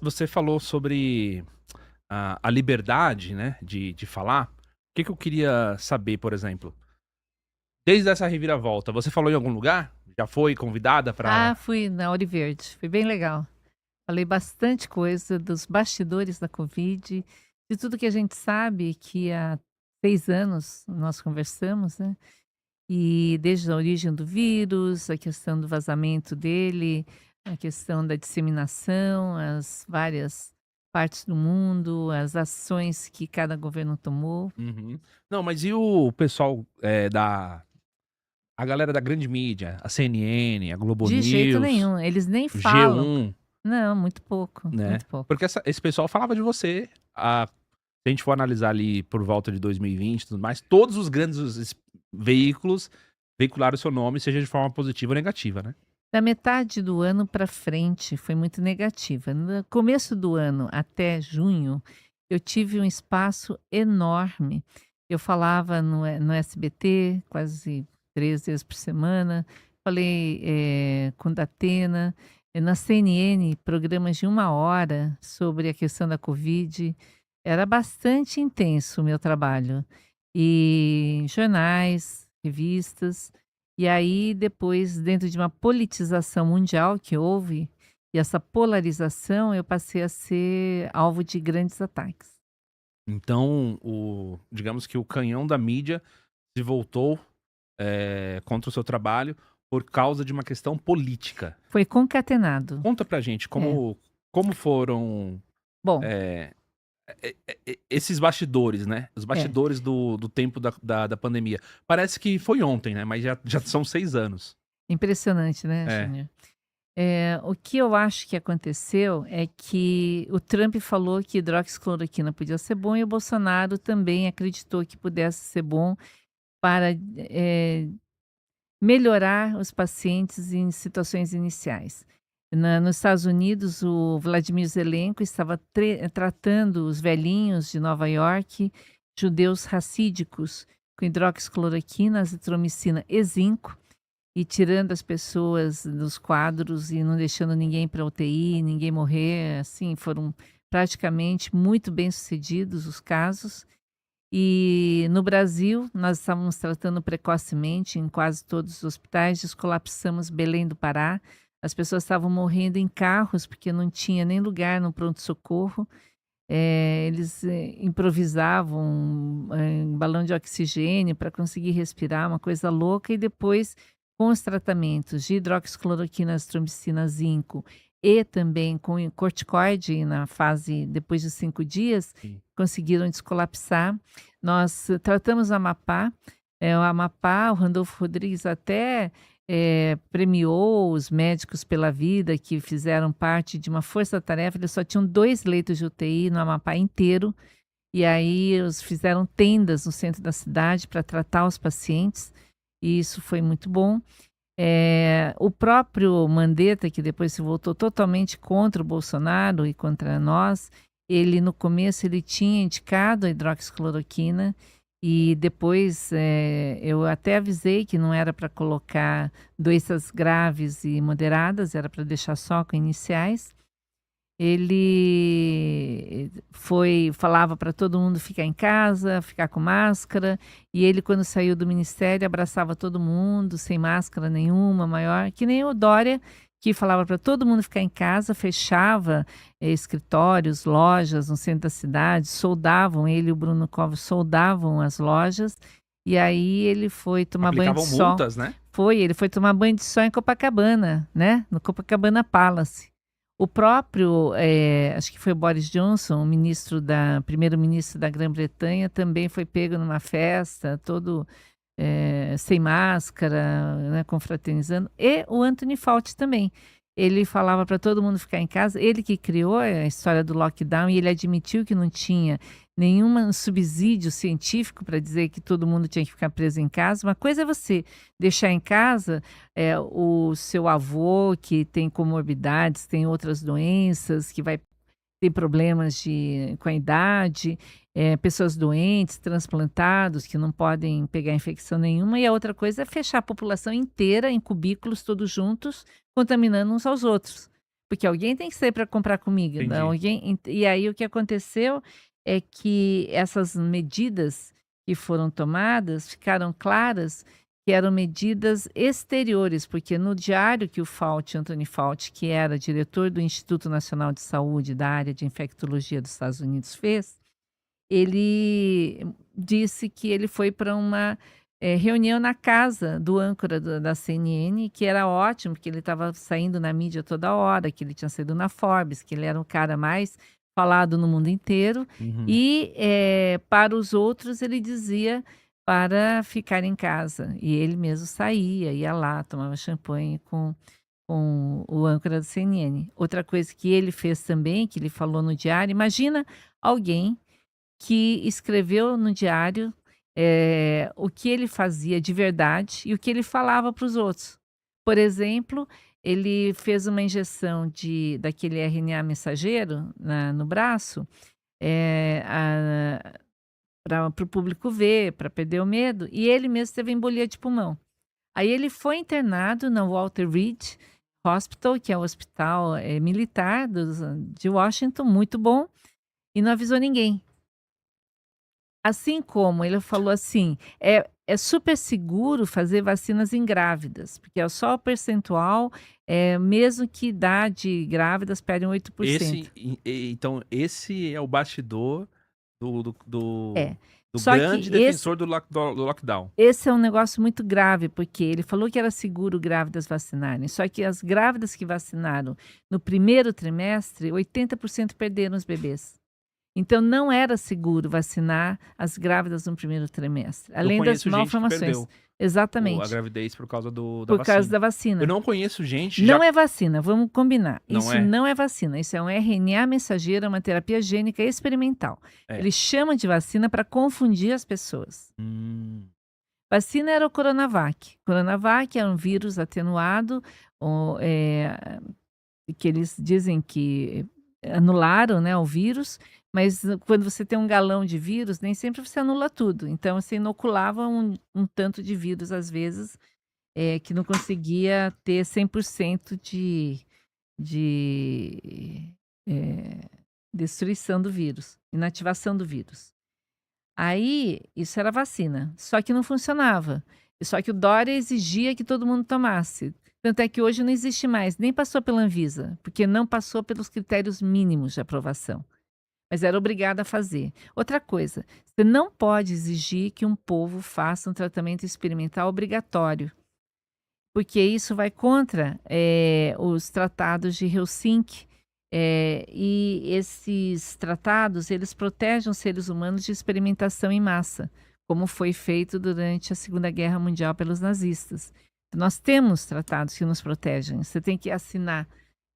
Você falou sobre a liberdade, né, de falar. O que que eu queria saber, por exemplo, desde essa reviravolta, você falou em algum lugar? Já foi convidada Ah, para? fui na Ouro Verde, foi bem legal. Falei bastante coisa dos bastidores da Covid, de tudo que a gente sabe que há 6 anos nós conversamos, né, e desde a origem do vírus, a questão do vazamento dele, a questão da disseminação, as várias partes do mundo, as ações que cada governo tomou. Uhum. Não, mas e o pessoal, da a galera da grande mídia, a CNN, a Globo De jeito News, nenhum, eles nem o falam. G1, Não, muito pouco, né, muito pouco. porque esse pessoal falava de você, se a gente for analisar ali por volta de 2020 e tudo mais, todos os grandes veículos veicularam o seu nome, seja de forma positiva ou negativa, né. Da metade do ano para frente foi muito negativa. No começo do ano até junho, eu tive um espaço enorme. Eu falava no SBT quase 3 vezes por semana, falei, com Datena, na CNN, programas de 1 hora sobre a questão da Covid. Era bastante intenso o meu trabalho. E jornais, revistas. E aí depois, dentro de uma politização mundial que houve, e essa polarização, eu passei a ser alvo de grandes ataques. Então, digamos que o canhão da mídia se voltou, contra o seu trabalho por causa de uma questão política. Foi concatenado. Conta pra gente É. como foram, Bom, eh, esses bastidores, né, os é, bastidores do tempo da pandemia. Parece que foi ontem, né, mas já são 6 anos. impressionante, né, É. Júnior? O que eu acho que aconteceu é que o Trump falou que hidroxicloroquina podia ser bom e o Bolsonaro também acreditou que pudesse ser bom para, melhorar os pacientes em situações iniciais. Nos Estados Unidos, o Vladimir Zelenko estava tratando os velhinhos de Nova York, judeus racídicos, com hidroxicloroquina, azitromicina e zinco, e tirando as pessoas dos quadros e não deixando ninguém para UTI, ninguém morrer. Assim, foram praticamente muito bem-sucedidos os casos. E no Brasil, nós estávamos tratando precocemente em quase todos os hospitais, descolapsamos Belém do Pará. As pessoas estavam morrendo em carros, porque não tinha nem lugar no pronto-socorro. Eles, improvisavam, balão de oxigênio para conseguir respirar, uma coisa louca. E depois, com os tratamentos de hidroxicloroquina, azitromicina, zinco e também com corticoide na fase depois de 5 dias, Sim. conseguiram descolapsar. Nós tratamos o Amapá, o Randolfo Rodrigues até, premiou os médicos pela vida que fizeram parte de uma força-tarefa. Eles só tinham 2 leitos de UTI no Amapá inteiro, e aí eles fizeram tendas no centro da cidade para tratar os pacientes, e isso foi muito bom. O próprio Mandetta, que depois se voltou totalmente contra o Bolsonaro e contra nós, ele no começo ele tinha indicado a hidroxicloroquina e depois, eu até avisei que não era para colocar doenças graves e moderadas, era para deixar só com iniciais. Ele falava para todo mundo ficar em casa, ficar com máscara, e ele quando saiu do ministério abraçava todo mundo, sem máscara nenhuma, maior que nem o Dória, que falava para todo mundo ficar em casa, fechava, escritórios, lojas no centro da cidade, soldavam ele e o Bruno Covas soldavam as lojas, e aí ele foi tomar banho de Aplicavam sol. multas, né. Ele foi tomar banho de sol em Copacabana, né, no Copacabana Palace. O próprio, acho que foi o Boris Johnson, o primeiro-ministro da Grã-Bretanha, também foi pego numa festa, todo, sem máscara, né, confraternizando, e o Anthony Fauci também. Ele falava para todo mundo ficar em casa, ele que criou a história do lockdown e ele admitiu que não tinha nenhum subsídio científico para dizer que todo mundo tinha que ficar preso em casa. Uma coisa é você deixar em casa, o seu avô que tem comorbidades, tem outras doenças, que vai ter problemas com a idade, pessoas doentes, transplantados, que não podem pegar infecção nenhuma, e a outra coisa é fechar a população inteira em cubículos, todos juntos, contaminando uns aos outros. porque alguém tem que sair para comprar comida, né? Entendi. E aí o que aconteceu é que essas medidas que foram tomadas ficaram claras que eram medidas exteriores, porque no diário que o Fauci, Anthony Fauci, que era diretor do Instituto Nacional de Saúde da área de infectologia dos Estados Unidos, fez, ele disse que ele foi para uma reunião na casa do âncora da CNN, que era ótimo, porque ele estava saindo na mídia toda hora, que ele tinha saído na Forbes, que ele era o cara mais falado no mundo inteiro. Uhum. E para os outros ele dizia para ficar em casa. E ele mesmo saía, ia lá, tomava champanhe com o âncora da CNN. Outra coisa que ele fez também, que ele falou no diário, imagina alguém que escreveu no diário, o que ele fazia de verdade e o que ele falava para os outros. Por exemplo, ele fez uma injeção daquele RNA mensageiro no braço, para o público ver, para perder o medo, e ele mesmo teve embolia de pulmão. Aí ele foi internado na Walter Reed Hospital, que é o hospital militar de Washington, muito bom, e não avisou ninguém. Assim como ele falou assim, é super seguro fazer vacinas em grávidas, porque é só o percentual, mesmo que idade grávidas perdem 8%. Então, esse é o bastidor do, do, É. do, do Só que grande defensor do lockdown. esse é um negócio muito grave, porque ele falou que era seguro grávidas vacinarem, só que as grávidas que vacinaram no primeiro trimestre, 80% perderam os bebês. Então não era seguro vacinar as grávidas no primeiro trimestre, Eu além das conheço gente que malformações. perdeu a Exatamente, gravidez por causa da por causa vacina. da Eu vacina. não conheço gente Não é vacina, vamos combinar. Não Isso é? não é vacina, isso é um RNA mensageiro, é uma terapia gênica experimental. É. Eles chamam de vacina para confundir as pessoas. Vacina era o Coronavac. Coronavac é um vírus atenuado, que eles dizem que anularam, né, o vírus, mas quando você tem um galão de vírus, nem sempre você anula tudo. Então, você inoculava um tanto de vírus, às vezes, que não conseguia ter 100% de destruição do vírus, inativação do vírus. Aí, isso era vacina, só que não funcionava. Só que o Dória exigia que todo mundo tomasse. Tanto é que hoje não existe mais, nem passou pela Anvisa, porque não passou pelos critérios mínimos de aprovação. Mas era obrigada a fazer. Outra coisa, você não pode exigir que um povo faça um tratamento experimental obrigatório, porque isso vai contra os tratados de Helsinki. E esses tratados, eles protegem os seres humanos de experimentação em massa, como foi feito durante a Segunda Guerra Mundial pelos nazistas. Nós temos tratados que nos protegem. Você tem que assinar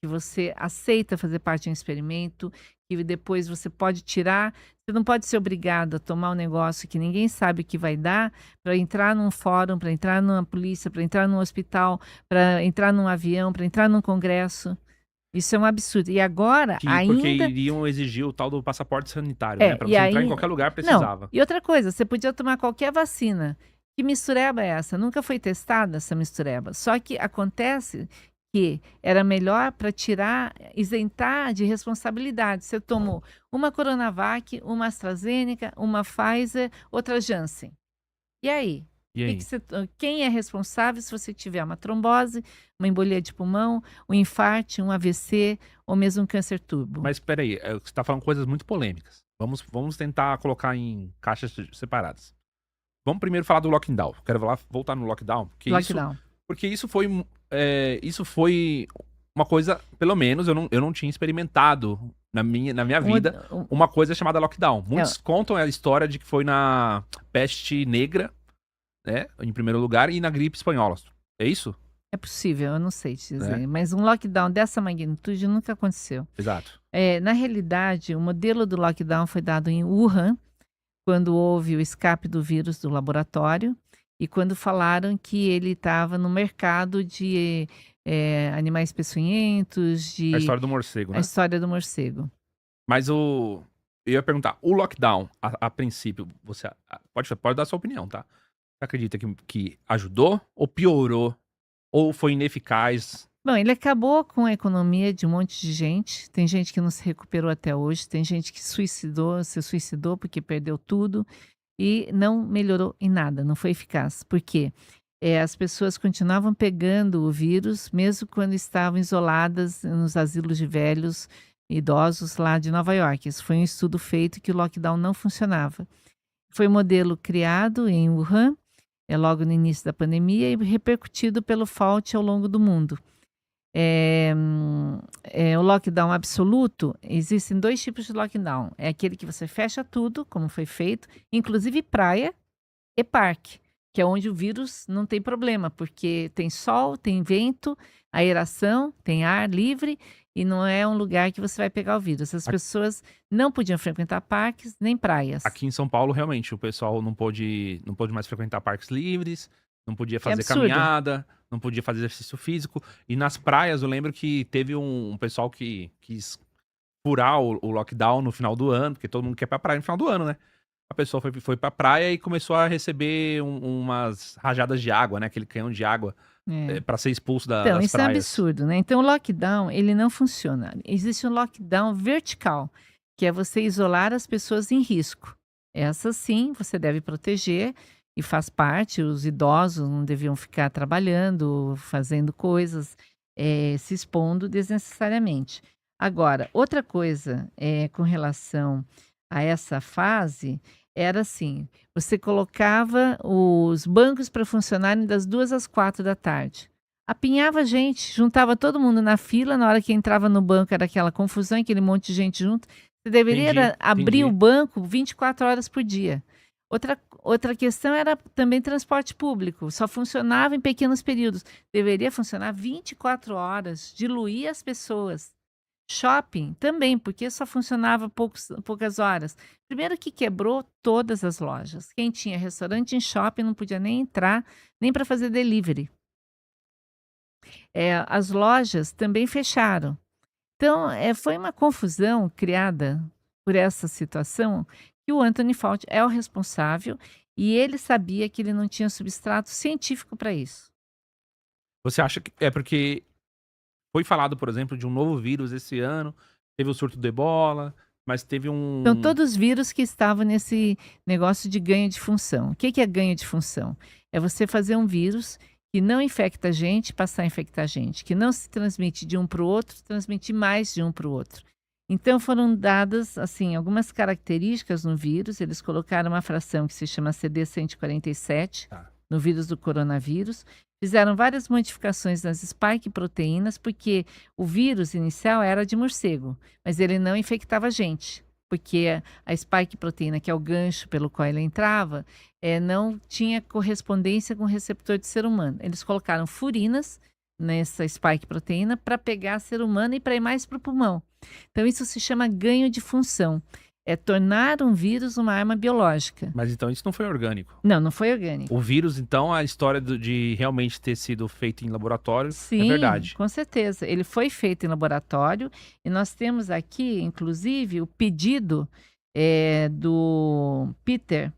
que você aceita fazer parte de um experimento, que depois você pode tirar. Você não pode ser obrigado a tomar um negócio que ninguém sabe o que vai dar, para entrar num fórum, para entrar numa polícia, para entrar num hospital, para entrar num avião, para entrar num congresso. Isso é um absurdo. E agora, Porque ainda... iriam exigir o tal do passaporte sanitário, né? Para você entrar em qualquer lugar precisava. Não, e outra coisa, você podia tomar qualquer vacina. Que mistureba é essa? Nunca foi testada essa mistureba. Só que acontece que era melhor para isentar de responsabilidade. Você tomou uma Coronavac, uma AstraZeneca, uma Pfizer, outra Janssen. E aí? E aí? Quem é responsável se você tiver uma trombose, uma embolia de pulmão, um infarte, um AVC ou mesmo um câncer turbo? Mas espera aí, você está falando coisas muito polêmicas. Vamos tentar colocar em caixas separadas. Vamos primeiro falar do lockdown. Quero voltar no lockdown, porque isso foi uma coisa, pelo menos eu não tinha experimentado na minha vida uma coisa chamada lockdown. Muitos contam a história de que foi na peste negra, né, em primeiro lugar, e na gripe espanhola. É isso? É possível, eu não sei te dizer, mas um lockdown dessa magnitude nunca aconteceu. Exato. Na realidade, o modelo do lockdown foi dado em Wuhan, quando houve o escape do vírus do laboratório e quando falaram que ele estava no mercado de animais peçonhentos, A história do morcego, né? A história do morcego. Mas eu ia perguntar, o lockdown, a princípio, você pode dar sua opinião, tá? Você acredita que ajudou ou piorou? Ou foi ineficaz Bom, ele acabou com a economia de um monte de gente. Tem gente que não se recuperou até hoje, tem gente que se suicidou porque perdeu tudo e não melhorou em nada, não foi eficaz. Por quê? As pessoas continuavam pegando o vírus, mesmo quando estavam isoladas nos asilos de velhos, idosos lá de Nova York. Isso foi um estudo feito que o lockdown não funcionava. Foi um modelo criado em Wuhan, logo no início da pandemia, e repercutido pelo Fauci ao longo do mundo. O lockdown absoluto, existem 2 tipos de lockdown. É aquele que você fecha tudo, como foi feito, inclusive praia e parque, que é onde o vírus não tem problema, porque tem sol, tem vento, aeração, tem ar livre e não é um lugar que você vai pegar o vírus. As A- pessoas não podiam frequentar parques nem praias. Aqui em São Paulo, realmente, o pessoal não pôde mais frequentar parques livres, não podia É fazer absurdo. caminhada, não podia fazer exercício físico. E nas praias, eu lembro que teve um pessoal que quis furar o lockdown no final do ano, porque todo mundo quer ir pra praia no final do ano, né? A pessoa foi pra praia e começou a receber umas rajadas de água, né? Aquele canhão de água, É. pra ser expulso Então, das isso é praias. absurdo, né. Então o lockdown, ele não funciona. Existe um lockdown vertical, que é você isolar as pessoas em risco. Essas sim, você deve proteger e faz parte, os idosos não deviam ficar trabalhando, fazendo coisas, se expondo desnecessariamente. Agora, outra coisa, com relação a essa fase, era assim, você colocava os bancos para funcionarem das 2 às 4 da tarde. Apinhava gente, juntava todo mundo na fila, na hora que entrava no banco era aquela confusão, aquele monte de gente junto. Você deveria Entendi, era abrir o entendi. banco 24 horas por dia. Outra questão era também transporte público, só funcionava em pequenos períodos. Deveria funcionar 24 horas, diluir as pessoas. Shopping também, porque só funcionava poucas horas. Primeiro que quebrou todas as lojas. Quem tinha restaurante em shopping não podia nem entrar, nem para fazer delivery. As lojas também fecharam. Então, foi uma confusão criada por essa situação, que o Anthony Fauci é o responsável e ele sabia que ele não tinha substrato científico para isso. Você acha que é porque foi falado, por exemplo, de um novo vírus esse ano, teve o surto do Ebola, mas teve Então, um. todos os vírus que estavam nesse negócio de ganho de função. O que que é ganho de função? É você fazer um vírus que não infecta a gente, passar a infectar a gente, que não se transmite de um para o outro, transmitir mais de um para o outro. Então, foram dadas, assim, algumas características no vírus. Eles colocaram uma fração que se chama CD147 Tá. no vírus do coronavírus. Fizeram várias modificações nas spike proteínas, porque o vírus inicial era de morcego, mas ele não infectava a gente, porque a spike proteína, que é o gancho pelo qual ele entrava, não tinha correspondência com o receptor de ser humano. Eles colocaram furinas nessa spike proteína para pegar ser humano e para ir mais para o pulmão. Então, isso se chama ganho de função. É tornar um vírus uma arma biológica. Mas então isso não foi orgânico. Não, não foi orgânico. O vírus, então, a história de realmente ter sido feito em laboratório é Sim, verdade. com certeza. Ele foi feito em laboratório e nós temos aqui, inclusive, o pedido, do Peter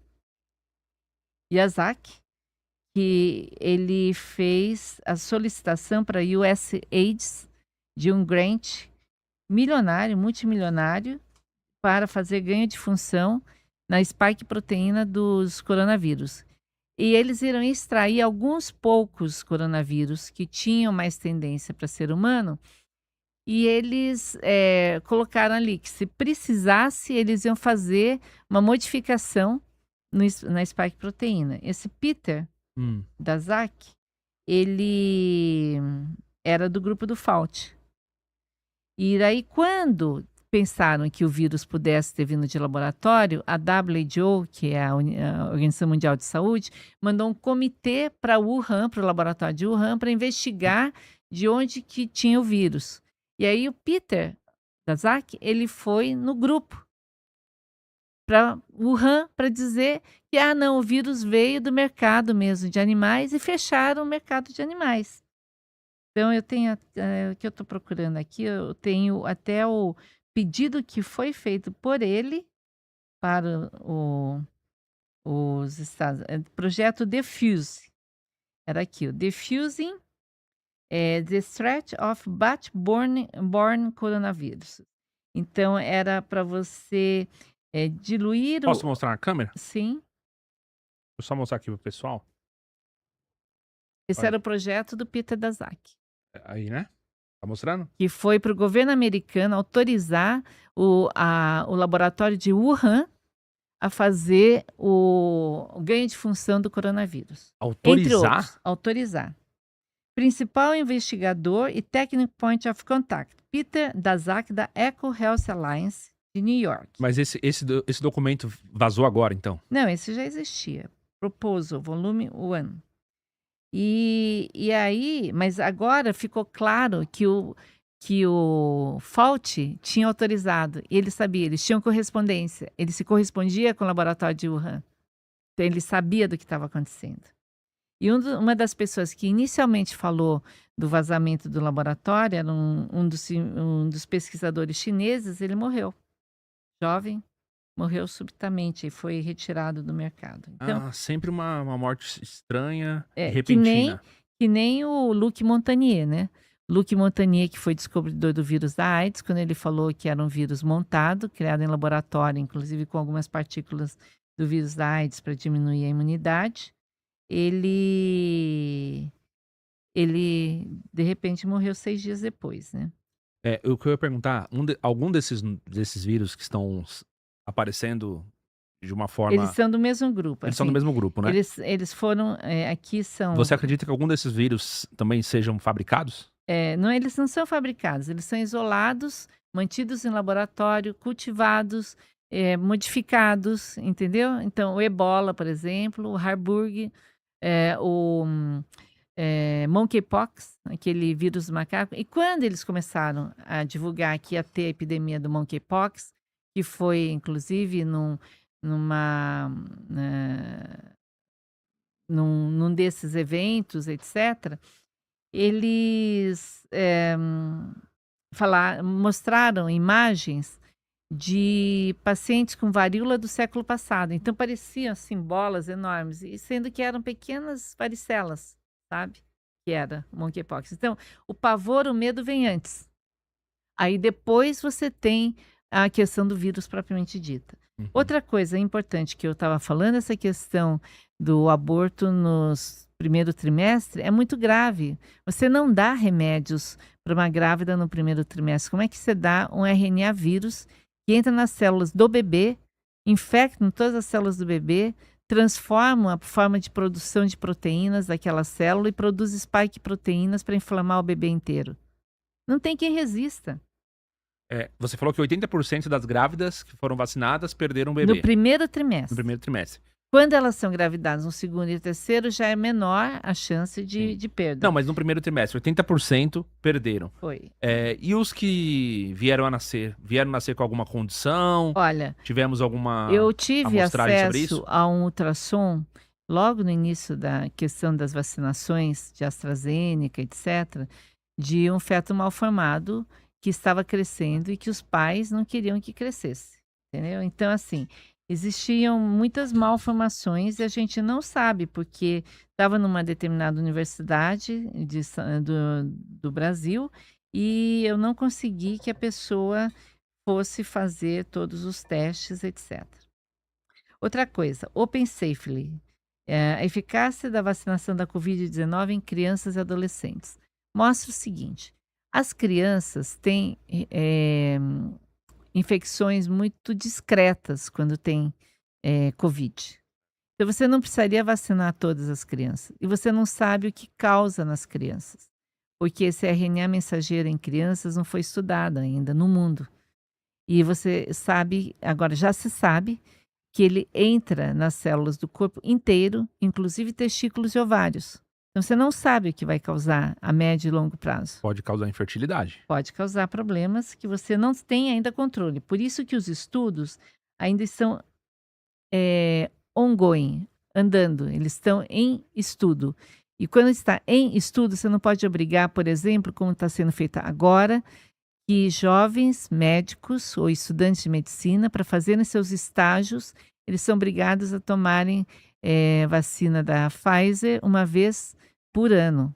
Yazaki, que ele fez a solicitação para USAID de um grant milionário, multimilionário, para fazer ganho de função na spike proteína dos coronavírus. E eles irão extrair alguns poucos coronavírus que tinham mais tendência para ser humano, e eles colocaram ali que se precisasse, eles iam fazer uma modificação na spike proteína. Esse Peter Hum. Daszak, ele era do grupo do Fauci. E daí, quando pensaram que o vírus pudesse ter vindo de laboratório, a WHO, que é a Organização Mundial de Saúde, mandou um comitê para Wuhan, para o laboratório de Wuhan, para investigar de onde que tinha o vírus. E aí o Peter Daszak, ele foi no grupo para Wuhan para dizer que, ah, não, o vírus veio do mercado mesmo de animais e fecharam o mercado de animais. Então eu tenho, o que eu estou procurando aqui, eu tenho até o pedido que foi feito por ele para os Estados, projeto Defuse. Era aqui, o Defusing The Threat of Bat-borne Coronavirus. Então, era para você diluir Posso mostrar na câmera? Sim. Deixa eu só mostrar aqui pro pessoal. Esse Olha. era o projeto do Peter Daszak. Aí, né? Tá mostrando? Que foi para o governo americano autorizar o laboratório de Wuhan a fazer o ganho de função do coronavírus. Entre Autorizar? outros, autorizar. Principal investigador e Technical Point of Contact, Peter Daszak, da Eco Health Alliance, de New York. Mas esse documento vazou agora, então? Não, esse já existia. Proposal, volume 1. E aí, mas agora ficou claro que o Fauci tinha autorizado, e ele sabia, eles tinham correspondência, ele se correspondia com o laboratório de Wuhan. Então ele sabia do que estava acontecendo. E uma das pessoas que inicialmente falou do vazamento do laboratório era um dos pesquisadores chineses, ele morreu. Jovem, morreu subitamente e foi retirado do mercado. Então, Sempre uma morte estranha e que repentina. nem o Luc Montagnier, né? Luc Montagnier, que foi descobridor do vírus da AIDS, quando ele falou que era um vírus montado, criado em laboratório, inclusive com algumas partículas do vírus da AIDS para diminuir a imunidade, ele de repente morreu 6 dias depois, né? O que eu ia perguntar, algum desses vírus que estão aparecendo de uma forma... Eles são do mesmo grupo. Eles são do mesmo grupo, né? Eles foram, aqui são... Você acredita que algum desses vírus também sejam fabricados? Não, eles não são fabricados, eles são isolados, mantidos em laboratório, cultivados, modificados, entendeu? Então, o Ebola, por exemplo, o Harburg, o Monkeypox, aquele vírus do macaco. E quando eles começaram a divulgar que ia ter a epidemia do Monkeypox, que foi, inclusive, num desses eventos, etc., eles mostraram imagens de pacientes com varíola do século passado. Então, pareciam assim, bolas enormes, e sendo que eram pequenas varicelas, sabe? Que era o monkeypox. Então, o pavor, o medo vem antes. Aí depois você tem a questão do vírus propriamente dita. Uhum. Outra coisa importante que eu estava falando, essa questão do aborto nos primeiro trimestre, é muito grave. Você não dá remédios para uma grávida no primeiro trimestre. Como é que você dá um RNA vírus que entra nas células do bebê, infecta todas as células do bebê, transforma a forma de produção de proteínas daquela célula e produz spike proteínas para inflamar o bebê inteiro? Não tem quem resista. Você falou que 80% das grávidas que foram vacinadas perderam o bebê. No primeiro trimestre. No primeiro trimestre. Quando elas são engravidadas no segundo e terceiro, já é menor a chance de perda. Não, mas no primeiro trimestre, 80% perderam. Foi. E os que vieram nascer com alguma condição? Olha, tivemos alguma eu tive amostragem sobre acesso isso? a um ultrassom logo no início da questão das vacinações de AstraZeneca, etc., de um feto mal formado que estava crescendo e que os pais não queriam que crescesse, entendeu? Então, assim, existiam muitas malformações e a gente não sabe, porque estava numa determinada universidade do Brasil e eu não consegui que a pessoa fosse fazer todos os testes, etc. Outra coisa, Open Safely, a eficácia da vacinação da Covid-19 em crianças e adolescentes. Mostra o seguinte, as crianças têm infecções muito discretas quando tem Covid. Então, você não precisaria vacinar todas as crianças. E você não sabe o que causa nas crianças. Porque esse RNA mensageiro em crianças não foi estudado ainda no mundo. E você sabe, agora já se sabe, que ele entra nas células do corpo inteiro, inclusive testículos e ovários. Então, você não sabe o que vai causar a médio e longo prazo. Pode causar infertilidade. Pode causar problemas que você não tem ainda controle. Por isso que os estudos ainda estão ongoing, andando. Eles estão em estudo. E quando está em estudo, você não pode obrigar, por exemplo, como está sendo feito agora, que jovens médicos ou estudantes de medicina, para fazerem seus estágios, eles são obrigados a tomarem vacina da Pfizer uma vez por ano.